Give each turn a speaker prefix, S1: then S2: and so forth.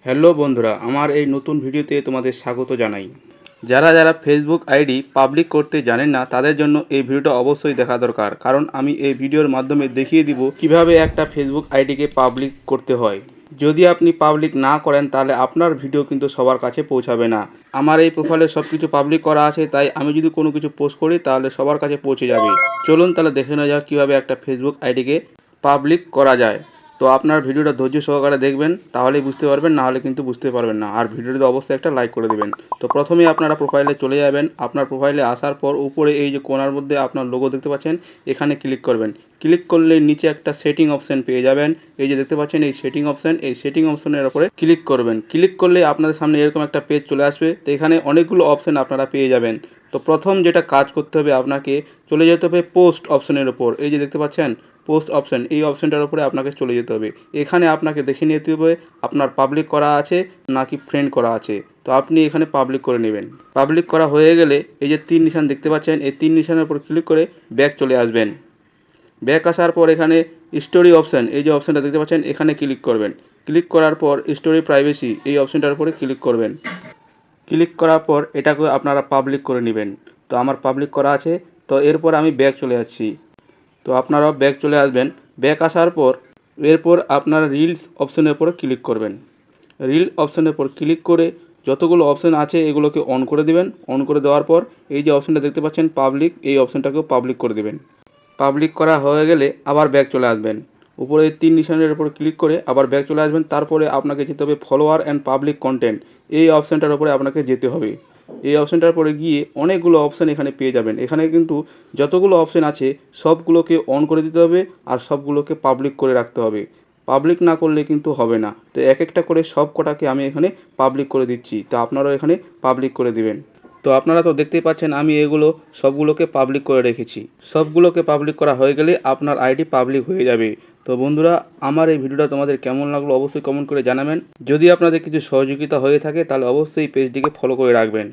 S1: Hello বন্ধুরা, আমার এই নতুন ভিডিওতে তোমাদের স্বাগত জানাই। যারা যারা ফেসবুক আইডি পাবলিক করতে জানেন না তাদের জন্য এই ভিডিওটা অবশ্যই দেখা দরকার, কারণ আমি এই ভিডিওর মাধ্যমে দেখিয়ে দিব কিভাবে একটা ফেসবুক আইডিকে পাবলিক করতে হয়। যদি আপনি পাবলিক না করেন তাহলে আপনার ভিডিও কিন্তু সবার কাছে পৌঁছাবে না। আমার এই প্রোফাইলে সব কিছু পাবলিক করা আছে, তাই আমি যদি কোনো কিছু পোস্ট করি তাহলে সবার কাছে পৌঁছে যাবে। চলুন তাহলে দেখে নেওয়া যাক কীভাবে একটা ফেসবুক আইডিকে পাবলিক করা যায়। তো আপনার ভিডিওটা ধৈর্য সহকারে দেখবেন, তাহলেই বুঝতে পারবেন, না হলে কিন্তু বুঝতে পারবেন না। আর ভিডিওটিতে অবশ্যই একটা লাইক করে দেবেন। তো প্রথমেই আপনারা প্রোফাইলে চলে যাবেন। আপনার প্রোফাইলে আসার পর উপরে এই যে কোণার মধ্যে আপনার লোগো দেখতে পাচ্ছেন, এখানে ক্লিক করবেন। ক্লিক করলে নিচে একটা সেটিং অপশান পেয়ে যাবেন। এই যে দেখতে পাচ্ছেন এই সেটিং অপশান, এই সেটিং অপশানের উপরে ক্লিক করবেন। ক্লিক করলে আপনাদের সামনে এরকম একটা পেজ চলে আসবে। তো এখানে অনেকগুলো অপশান আপনারা পেয়ে যাবেন। তো প্রথম যেটা কাজ করতে হবে, আপনাকে চলে যেতে হবে পোস্ট অপশানের ওপর। এই যে দেখতে পাচ্ছেন পোস্ট অপশান, এই অপশানটার উপরে আপনাকে চলে যেতে হবে। এখানে আপনাকে দেখে নিতে হবে আপনার পাবলিক করা আছে নাকি ফ্রেন্ড করা আছে। তো আপনি এখানে পাবলিক করে নেবেন। পাবলিক করা হয়ে গেলে এই যে তিন নিশান দেখতে পাচ্ছেন, এই তিন নিশানের উপর ক্লিক করে ব্যাক চলে আসবেন। ব্যাক আসার পর এখানে স্টোরি অপশান, এই যে অপশানটা দেখতে পাচ্ছেন, এখানে ক্লিক করবেন। ক্লিক করার পর স্টোরি প্রাইভেসি, এই অপশানটার উপরে ক্লিক করবেন। ক্লিক করার পর এটাকে আপনারা পাবলিক করে নেবেন। তো আমার পাবলিক করা আছে। তো এরপর আমি ব্যাক চলে যাচ্ছি। তো আপনারাও ব্যাক চলে আসবেন। ব্যাক আসার পর এরপর আপনারা রিলস অপশানের উপর ক্লিক করবেন। রিল অপশানের উপর ক্লিক করে যতগুলো অপশান আছে এগুলোকে অন করে দেবেন। অন করে দেওয়ার পর এই যে অপশানটা দেখতে পাচ্ছেন পাবলিক, এই অপশানটাকেও পাবলিক করে দেবেন। পাবলিক করা হয়ে গেলে আবার ব্যাক চলে আসবেন। উপরে তিন নিশানের উপর ক্লিক করে আবার ব্যাক চলে আসবেন। তারপরে আপনাকে যেতে হবে ফলোয়ার অ্যান্ড পাবলিক কন্টেন্ট, এই অপশানটার উপরে আপনাকে যেতে হবে। এই অপশানটার পরে গিয়ে অনেকগুলো অপশান এখানে পেয়ে যাবেন। এখানে কিন্তু যতগুলো অপশান আছে সবগুলোকে অন করে দিতে হবে আর সবগুলোকে পাবলিক করে রাখতে হবে। পাবলিক না করলে কিন্তু হবে না। তো এক একটা করে সব কটাকে আমি এখানে পাবলিক করে দিচ্ছি। তো আপনারাও এখানে পাবলিক করে দিবেন। তো আপনারা তো দেখতেই পাচ্ছেন আমি এগুলো সবগুলোকে পাবলিক করে রেখেছি। সবগুলোকে পাবলিক করা হয়ে গেলে আপনার আইডি পাবলিক হয়ে যাবে। তো বন্ধুরা, আমার এই ভিডিওটা তোমাদের কেমন লাগলো অবশ্যই কমেন্ট করে জানাবেন। যদি আপনাদের কিছু সহযোগিতা হয়ে থাকে তাহলে অবশ্যই পেজটিকে ফলো করে রাখবেন।